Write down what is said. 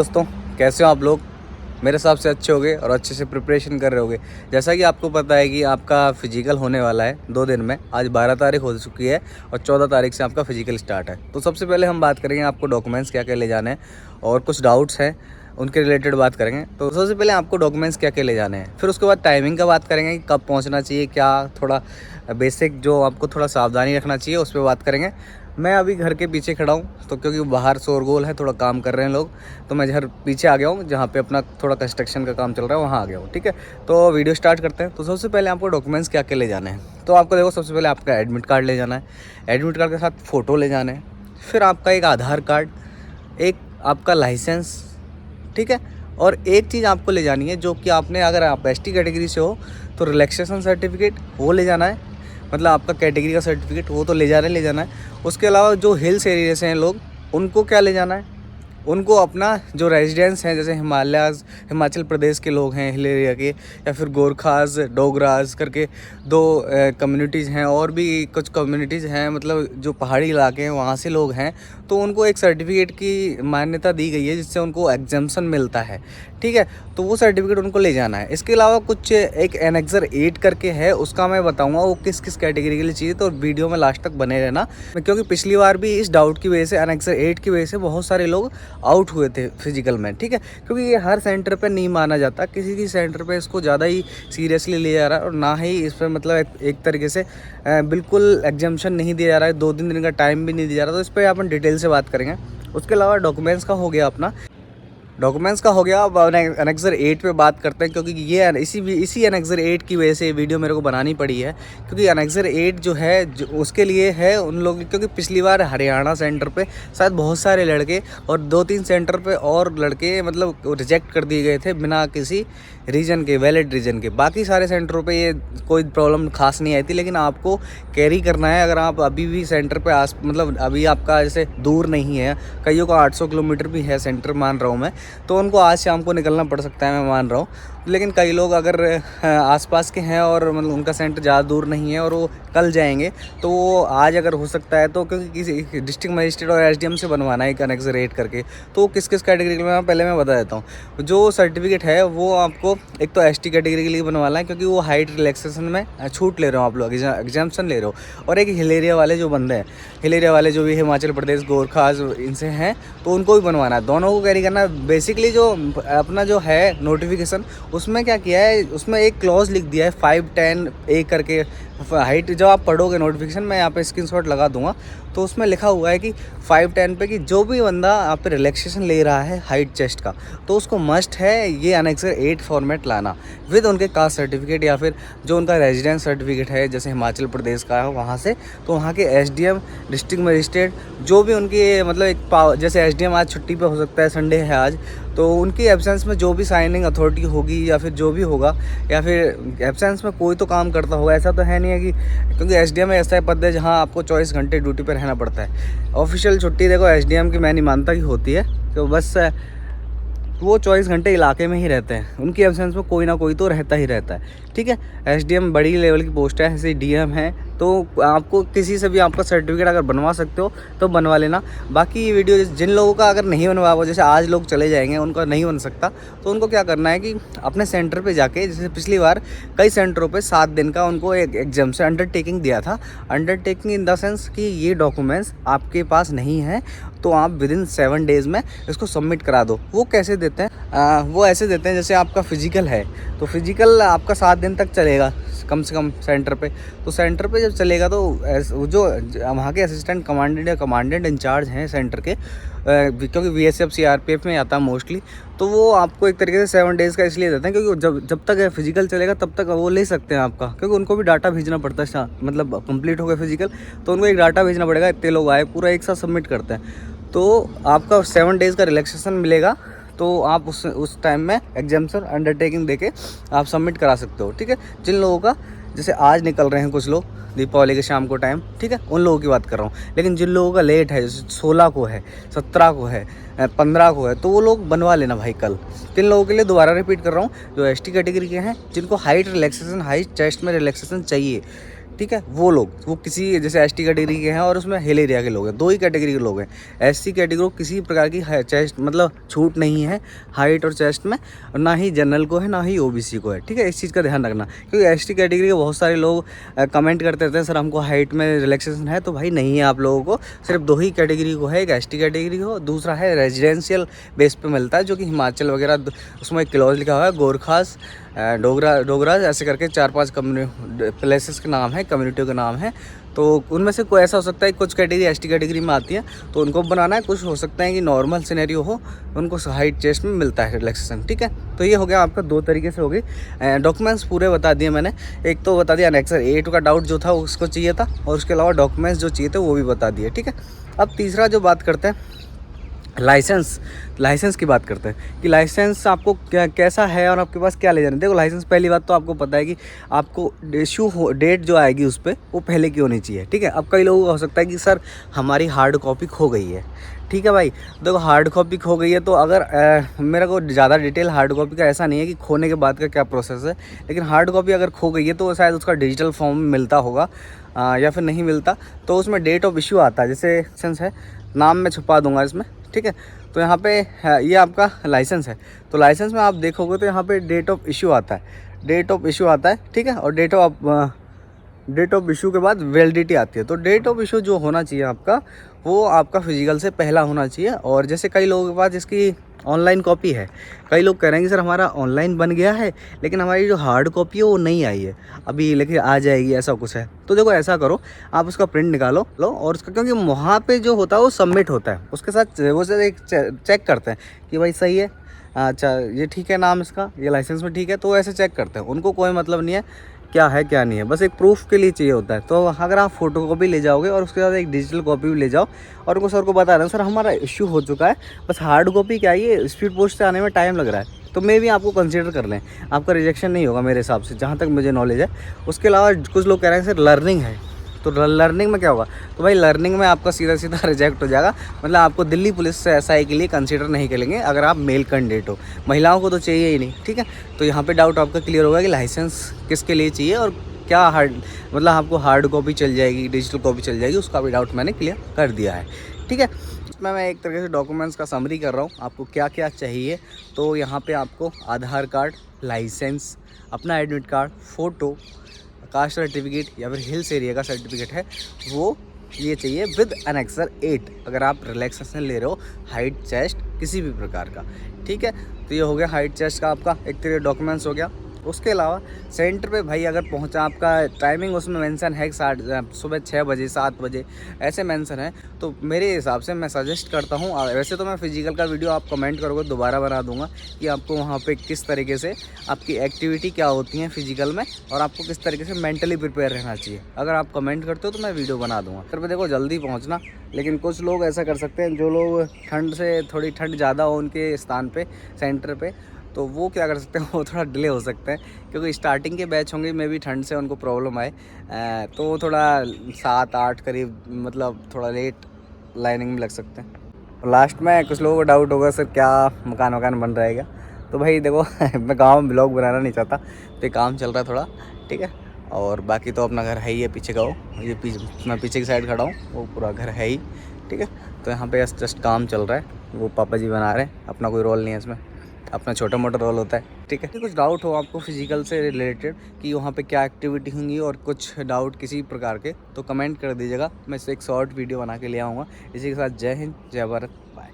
दोस्तों, कैसे हो आप लोग। मेरे हिसाब से अच्छे होगे और अच्छे से प्रिपरेशन कर रहे होगे। जैसा कि आपको पता है कि आपका फिजिकल होने वाला है 2 दिन में। आज 12 तारीख हो चुकी है और 14 तारीख से आपका फिजिकल स्टार्ट है। तो सबसे पहले हम बात करेंगे आपको डॉक्यूमेंट्स क्या क्या ले जाने हैं और कुछ डाउट्स हैं उनके रिलेटेड बात करेंगे। तो सबसे पहले आपको डॉक्यूमेंट्स क्या क्या ले जाने हैं, फिर उसके बाद टाइमिंग का बात करेंगे कि कब पहुँचना चाहिए, क्या थोड़ा बेसिक जो आपको थोड़ा सावधानी रखना चाहिए उस पर बात करेंगे। मैं अभी घर के पीछे खड़ा हूँ तो क्योंकि बाहर शोरगोल है, थोड़ा काम कर रहे हैं लोग, तो मैं घर पीछे आ गया हूँ जहाँ पे अपना थोड़ा कंस्ट्रक्शन का काम चल रहा है, वहाँ आ गया हूँ। ठीक है, तो वीडियो स्टार्ट करते हैं। तो सबसे पहले आपको डॉक्यूमेंट्स क्या क्या ले जाने हैं। तो आपको देखो, सबसे पहले आपका एडमिट कार्ड ले जाना है, एडमिट कार्ड के साथ फ़ोटो ले जाना है, फिर आपका एक आधार कार्ड, एक आपका लाइसेंस, ठीक है। और एक चीज़ आपको ले जानी है जो कि आपने, अगर आप एसटी कैटेगरी से हो तो रिलैक्सेशन सर्टिफिकेट वो ले जाना है, मतलब आपका कैटेगरी का सर्टिफिकेट वो तो ले जाना है। उसके अलावा जो हिल्स एरिया से हैं लोग, उनको क्या ले जाना है, उनको अपना जो रेजिडेंस हैं, जैसे हिमाचल प्रदेश के लोग हैं हिल एरिया के, या फिर गोरखास डोगरास करके दो कम्युनिटीज़ हैं, और भी कुछ कम्युनिटीज़ हैं, मतलब जो पहाड़ी इलाके हैं वहाँ से लोग हैं, तो उनको एक सर्टिफिकेट की मान्यता दी गई है जिससे उनको एग्जाम्पशन मिलता है। ठीक है, तो वो सर्टिफिकेट उनको ले जाना है। इसके अलावा कुछ एक एनेक्सर 8 करके है, उसका मैं बताऊंगा वो किस किस कैटेगरी के लिए चाहिए, तो वीडियो में लास्ट तक बने रहना। क्योंकि पिछली बार भी इस डाउट की वजह से, एनेक्सर 8 की वजह से बहुत सारे लोग आउट हुए थे फिजिकल में। ठीक है, क्योंकि ये हर सेंटर पे नहीं माना जाता, किसी सेंटर पे इसको ज़्यादा ही सीरियसली लिया जा रहा है, और ना ही इस पर मतलब एक तरीके से बिल्कुल एग्जाम्पशन नहीं दिया जा रहा है, 2-3 दिन का टाइम भी नहीं दिया जा रहा। तो इस पर अपन डिटेल से बात करेंगे। उसके अलावा डॉक्यूमेंट्स का हो गया अपना, डॉक्यूमेंट्स का हो गया। अब एनेक्सर 8 पे बात करते हैं, क्योंकि ये इसी एनेक्सर 8 की वजह से ये वीडियो मेरे को बनानी पड़ी है। क्योंकि एनेक्सर 8 जो है उसके लिए है उन लोग, क्योंकि पिछली बार हरियाणा सेंटर पे शायद बहुत सारे लड़के और 2-3 सेंटर पे और लड़के मतलब रिजेक्ट कर दिए गए थे बिना किसी रीजन के, वैलिड रीजन के। बाकी सारे सेंटरों पे ये कोई प्रॉब्लम खास नहीं आई थी, लेकिन आपको कैरी करना है। अगर आप अभी भी सेंटर पे मतलब अभी आपका जैसे दूर नहीं है, कईयों का 800 किलोमीटर भी है सेंटर, मान रहा हूँ मैं, तो उनको आज शाम को निकलना पड़ सकता है, मैं मान रहा हूँ। लेकिन कई लोग अगर आसपास के हैं और मतलब उनका सेंटर ज़्यादा दूर नहीं है और वो कल जाएंगे, तो वो आज अगर हो सकता है, तो क्योंकि किसी डिस्ट्रिक्ट मजिस्ट्रेट और एसडीएम से बनवाना है एक एनेक्सर 8 करके, तो किस किस कैटेगरी के लिए पहले मैं बता देता हूँ। जो सर्टिफिकेट है वो आपको एक तो एसटी कैटेगरी के लिए बनवाना है, क्योंकि वो हाइट रिलैक्सेशन में छूट ले रहे हो आप लोग, एग्जाम्पशन ले रहे हो। और एक हिल एरिया वाले जो बंदे हैं, हिल एरिया वाले जो भी हिमाचल प्रदेश गोरखास इनसे हैं, तो उनको भी बनवाना है, दोनों को कैरी करना है। बेसिकली जो अपना जो है नोटिफिकेशन, उसमें क्या किया है, उसमें एक क्लॉज लिख दिया है 510A करके हाइट। जब आप पढ़ोगे नोटिफिकेशन, मैं यहाँ पे स्क्रीनशॉट लगा दूंगा, तो उसमें लिखा हुआ है कि 510 पे कि जो भी बंदा आप पे रिलैक्सेशन ले रहा है हाइट चेस्ट का, तो उसको मस्ट है ये एनेक्सर 8 फॉर्मेट लाना विद उनके कास्ट सर्टिफिकेट, या फिर जो उनका रेजिडेंस सर्टिफिकेट है जैसे हिमाचल प्रदेश का है वहाँ से, तो वहाँ के एसडीएम, डिस्ट्रिक्ट मजिस्ट्रेट, जो भी उनकी मतलब एक जैसे एसडीएम आज छुट्टी पे हो सकता है, संडे है आज, तो उनकी एब्सेंस में जो भी साइनिंग अथॉरिटी होगी या फिर जो भी होगा, या फिर एब्सेंस में कोई तो काम करता होगा, ऐसा तो है नहीं है कि, क्योंकि एसडीएम ऐसा पद है जहाँ आपको 24 घंटे ड्यूटी पर रहना पड़ता है। ऑफिशियल छुट्टी देखो एसडीएम की मैं नहीं मानता कि होती है, तो बस वो 24 घंटे इलाके में ही रहते हैं, उनकी एब्सेंस में कोई ना कोई तो रहता ही रहता है। ठीक है, एसडीएम बड़ी लेवल की पोस्ट है, ऐसे डीएम है, तो आपको किसी से भी आपका सर्टिफिकेट अगर बनवा सकते हो तो बनवा लेना। बाकी ये वीडियो जिन लोगों का अगर नहीं बनवा हुआ, जैसे आज लोग चले जाएंगे उनका नहीं बन सकता, तो उनको क्या करना है कि अपने सेंटर पे जाके, जैसे पिछली बार कई सेंटरों पे 7 दिन का उनको एक एग्जाम से अंडरटेकिंग दिया था। अंडरटेकिंग इन द सेंस कि ये डॉक्यूमेंट्स आपके पास नहीं है तो आप विदिन 7 डेज़ में इसको सबमिट करा दो। वो कैसे देते हैं, वो ऐसे देते हैं जैसे आपका फिजिकल है, तो फिजिकल आपका 7 दिन तक चलेगा कम से कम सेंटर पे। तो सेंटर पे जब चलेगा तो जो वहाँ के असिस्टेंट कमांडेंट या कमांडेंट इंचार्ज हैं सेंटर के, क्योंकि बीएसएफ सीआरपीएफ में आता है मोस्टली, तो वो आपको एक तरीके से 7 डेज़ का इसलिए देते हैं क्योंकि जब तक फिजिकल चलेगा तब तक वो ले सकते हैं आपका, क्योंकि उनको भी डाटा भेजना पड़ता है। मतलब कंप्लीट हो गया फिजिकल तो उनको एक डाटा भेजना पड़ेगा, इतने लोग आए, पूरा एक साथ सबमिट करते हैं, तो आपका 7 डेज़ का रिलैक्सेशन मिलेगा। तो आप उस टाइम में एग्जाम्पशन अंडरटेकिंग देके आप सबमिट करा सकते हो। ठीक है, जिन लोगों का जैसे आज निकल रहे हैं कुछ लोग दीपावली के शाम को टाइम, ठीक है, उन लोगों की बात कर रहा हूँ। लेकिन जिन लोगों का लेट है, जैसे 16 को है, 17 को है, 15 को है, तो वो लोग बनवा लेना भाई कल। किन लोगों के लिए दोबारा रिपीट कर रहा हूँ, जो एसटी कैटेगरी के हैं, जिनको हाइट रिलैक्सेशन, हाइट चेस्ट में रिलैक्सेशन चाहिए, ठीक है, वो लोग, वो किसी जैसे एसटी कैटेगरी के हैं और उसमें हिल एरिया के लोग हैं, 2 ही कैटेगरी के लोग हैं। एससी कैटेगरी को किसी प्रकार की चेस्ट मतलब छूट नहीं है हाइट और चेस्ट में, और ना ही जनरल को है ना ही ओबीसी को है, ठीक है। इस चीज़ का ध्यान रखना, क्योंकि एसटी कैटेगरी के बहुत सारे लोग कमेंट करते रहते हैं सर हमको हाइट में रिलैक्सेशन है, तो भाई नहीं है आप लोगों को, सिर्फ 2 ही कैटेगरी को है, एक एसटी कैटेगरी को, दूसरा है रेजिडेंशियल बेस पे मिलता है, जो कि हिमाचल वगैरह उसमें एक क्लॉज लिखा हुआ है, गोरखास, डोगराज ऐसे करके 4-5 प्लेसेस के नाम है, कम्युनिटियों के नाम है। तो उनमें से कोई ऐसा हो सकता है कुछ कैटेगरी एसटी कैटेगरी में आती है तो उनको बनाना है, कुछ हो सकता है कि नॉर्मल सिनेरियो हो उनको हाइट चेस्ट में मिलता है रिलैक्सेशन, ठीक है। तो ये हो गया आपका 2 तरीके से हो गई। डॉक्यूमेंट्स पूरे बता दिए मैंने, एक तो बता दिया एनेक्सर 8 का डाउट जो था उसको चाहिए था, और उसके अलावा डॉक्यूमेंट्स जो चाहिए थे वो भी बता दिए, ठीक है। अब तीसरा जो बात करते हैं लाइसेंस की बात करते हैं कि लाइसेंस आपको कैसा है और आपके पास क्या ले जाना है। देखो लाइसेंस पहली बात तो आपको पता है कि आपको डेट जो आएगी उस पर वो पहले की होनी चाहिए, ठीक है। अब कई लोगों का हो सकता है कि सर हमारी हार्ड कॉपी खो गई है, ठीक है भाई। देखो हार्ड कॉपी खो गई है तो अगर मेरा को ज़्यादा डिटेल हार्ड कॉपी का ऐसा नहीं है कि खोने के बाद का क्या प्रोसेस है, लेकिन हार्ड कॉपी अगर खो गई है तो शायद उसका डिजिटल फॉर्म में मिलता होगा या फिर नहीं मिलता, तो उसमें डेट ऑफ इशू आता है। जैसे लाइसेंस है, नाम मैं छुपा दूंगा इसमें, ठीक है। तो यहाँ पे ये आपका लाइसेंस है, तो लाइसेंस में आप देखोगे तो यहाँ पे डेट ऑफ इशू आता है, ठीक है। और डेट ऑफ इशू के बाद वैलिडिटी आती है। तो डेट ऑफ इशू जो होना चाहिए आपका वो आपका फिजिकल से पहला होना चाहिए। और जैसे कई लोगों के पास जिसकी ऑनलाइन कॉपी है, कई लोग कह रहे हैं कि सर हमारा ऑनलाइन बन गया है लेकिन हमारी जो हार्ड कॉपी है वो नहीं आई है अभी, लेकिन आ जाएगी, ऐसा कुछ है। तो देखो ऐसा करो, आप उसका प्रिंट निकालो और उसका, क्योंकि वहाँ पे जो होता है वो सबमिट होता है, उसके साथ वो से एक चेक करते हैं कि भाई सही है, अच्छा ये ठीक है, नाम इसका ये लाइसेंस में ठीक है, तो ऐसे चेक करते हैं। उनको कोई मतलब नहीं है क्या है क्या नहीं है, बस एक प्रूफ के लिए चाहिए होता है। तो अगर आप फोटो कॉपी ले जाओगे और उसके साथ एक डिजिटल कॉपी भी ले जाओ और उनको सर को बता रहे हैं सर हमारा इश्यू हो चुका है, बस हार्ड कॉपी क्या है ये स्पीड पोस्ट से आने में टाइम लग रहा है, तो मे भी आपको कंसीडर कर लें, आपका रिजेक्शन नहीं होगा मेरे हिसाब से, जहाँ तक मुझे नॉलेज है। उसके अलावा कुछ लोग कह रहे हैं सर लर्निंग है, तो लर्निंग में क्या होगा, तो भाई लर्निंग में आपका सीधा रिजेक्ट हो जाएगा, मतलब आपको दिल्ली पुलिस से एसआई के लिए कंसीडर नहीं करेंगे अगर आप मेल कैंडिडेट हो, महिलाओं को तो चाहिए ही नहीं, ठीक है। तो यहाँ पे डाउट आपका क्लियर होगा कि लाइसेंस किसके लिए चाहिए और क्या हार्ड, मतलब आपको हार्ड कॉपी चल जाएगी, डिजिटल कॉपी चल जाएगी, उसका भी डाउट मैंने क्लियर कर दिया है, ठीक है। इसमें मैं एक तरीके से डॉक्यूमेंट्स का समरी कर रहा हूँ, आपको क्या क्या चाहिए। तो यहाँ पे आपको आधार कार्ड, लाइसेंस, अपना admit card, photo, caste certificate या फिर हिल्स एरिया का सर्टिफिकेट है वो ये चाहिए विद एनेक्सर 8 अगर आप रिलैक्सेशन ले रहे हो हाइट चेस्ट किसी भी प्रकार का, ठीक है। तो ये हो गया हाइट चेस्ट का आपका एक तरह डॉक्यूमेंट्स हो गया। उसके अलावा सेंटर पे भाई अगर पहुंचा, आपका टाइमिंग उसमें मेंशन है कि सुबह 6 बजे 7 बजे ऐसे मेंशन है, तो मेरे हिसाब से मैं सजेस्ट करता हूं, वैसे तो मैं फिजिकल का वीडियो आप कमेंट करोगे दोबारा बना दूंगा कि आपको वहां पे किस तरीके से आपकी एक्टिविटी क्या होती है फिजिकल में और आपको किस तरीके से मेंटली प्रिपेयर रहना चाहिए। अगर आप कमेंट करते हो तो मैं वीडियो बना दूँगा। फिर देखो जल्दी पहुँचना, लेकिन कुछ लोग ऐसा कर सकते हैं जो लोग ठंड से थोड़ी ठंड ज़्यादा हो उनके स्थान पर सेंटर पर, तो वो क्या कर सकते हैं, वो थोड़ा डिले हो सकता है क्योंकि स्टार्टिंग के बैच होंगे में भी ठंड से उनको प्रॉब्लम आए, तो वो थोड़ा 7-8 करीब मतलब थोड़ा लेट लाइनिंग में लग सकते हैं। लास्ट में कुछ लोगों को डाउट होगा सर क्या मकान बन रहेगा, तो भाई देखो मैं गाँव में ब्लॉग बनाना नहीं चाहता, तो ये काम चल रहा है थोड़ा, ठीक है। और बाकी तो अपना घर है ही है, पीछे का हो ये मैं पीछे की साइड खड़ा हूँ, वो पूरा घर है ही, ठीक है। तो यहाँ पे जस्ट काम चल रहा है, वो पापा जी बना रहे हैं, अपना कोई रोल नहीं है इसमें, अपना छोटा मोटा रोल होता है, ठीक है। कुछ डाउट हो आपको फिजिकल से रिलेटेड कि वहाँ पे क्या एक्टिविटी होंगी और कुछ डाउट किसी प्रकार के, तो कमेंट कर दीजिएगा, मैं इसे एक शॉर्ट वीडियो बना के ले आऊँगा। इसी के साथ जय हिंद, जय भारत, बाय।